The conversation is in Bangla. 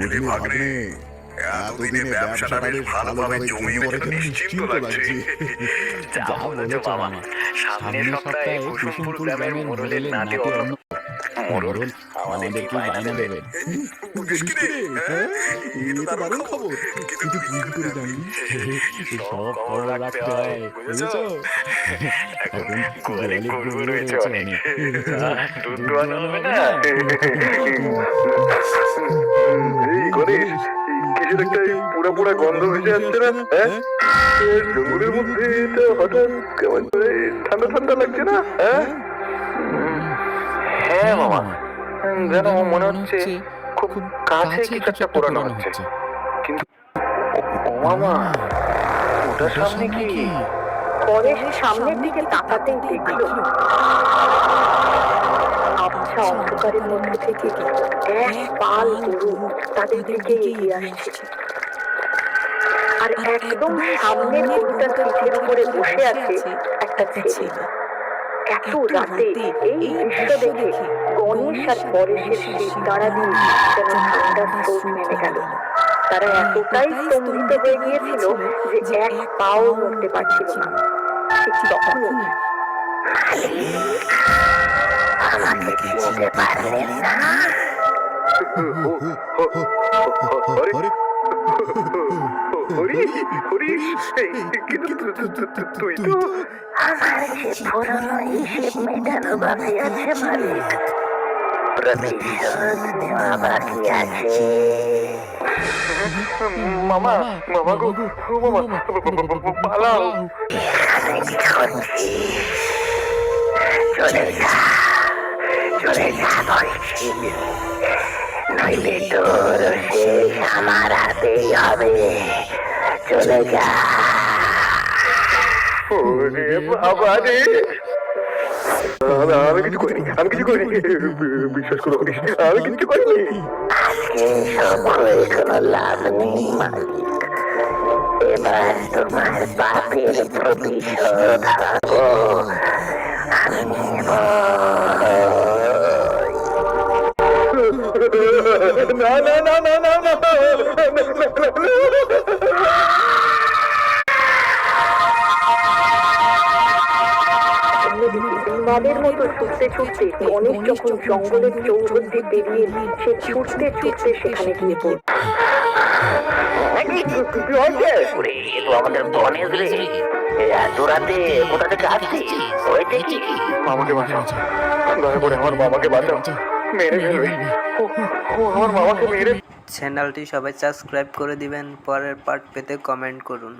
বুঝলি ভাগ্নে, এতদিনে ব্যবসাটা বেশ ভালোভাবে জমে উঠে তো নিশ্চিন্ত লাগছে। যা বলেছো মামা, সামনের সপ্তাহে কুসুমপুর গ্রামের মোড়লের নাটে অন্য মোড়ল আমাদেরকে বায়না দেবেন। বুঝিস কি রে? হ্যাঁ? এ তো দারুণ খবর। কিন্তু তুই কি করে জানলি? সব খবর রাখতে হয়, বুঝেছো? এখন গোয়ালে গরু রয়েছে অনেক, দুধ দোয়ানো হবে না। এই গণেশ, কিসের একটা পুরা পুরা গন্ধ ভেসে আসছে না? হ্যাঁ, জঙ্গলের মধ্যে এটা হঠাৎ কেমন করে ঠান্ডা ঠান্ডা লাগছে না? হ্যাঁ হ্যাঁ মামা, যেন মনে হচ্ছে খুব কাছে কিছু একটা পোড়ানো হচ্ছে। কিন্তু ও মামা, ওটার সামনে কি? গণেশ সামনের দিকে তাকাতেই দেখল আবছা অন্ধকারের মধ্যে থেকে এক পাল গরু তাদের দিকে এগিয়ে আসছে। আর একদম সামনের গরুটার পিঠের উপরে বসে আছে একটা ছেলে। এত রাতে এই দৃশ্য দেখে গণেশ আর পরেশের শীত তারা দিয়ে যেন ঠান্ডার স্রোত নেমে গেল। তারা এতটাই স্তম্ভিত হয়ে গিয়েছিল যে এক পাও নড়তে পারছিল না। ঠিক তখনই আমাকে চিনতে পারলেন না? তুই তো আমার যে পুরনো হিসেব মেটানো বাকি আছে মালিক, প্রতিশোধ নেওয়া বাকি আছে। মামা, মামা গো, ও মামা, পালাও। চলে যা, চলে যা বলছি, নইলে তোর শেষ আমার হাতেই হবে। চলে যা। ওরে বাবা রে, আমি কিছু করিনি, আমি কিছু করিনি, বিশ্বাস করো আমি কিছু করিনি। আজকে সব হয়ে কোনো লাভ নেই মালিক, এবার তোমার পাপের প্রতিশোধ হারাবো আমি নেব। না না না না না না, নদের মতো ছুটতে ছুটতে গণেশ যখন জঙ্গলের চৌহদ্দি পেরিয়ে সে ছুটতে ছুটতে সেখানে গিয়ে পড়ল। আমাদের গণেশ রে, এত রাতে কোথা থেকে আসছিস? হয়েছে কি? মামাকে বাঁচাও, দয়া করে আমার মামাকে বাঁচাও, মেরে ফেলবে, ও আমার মামাকে মেরে। চ্যানেলটি সবাই সাবস্ক্রাইব করে দিবেন। পরের পার্ট পেতে কমেন্ট করুন।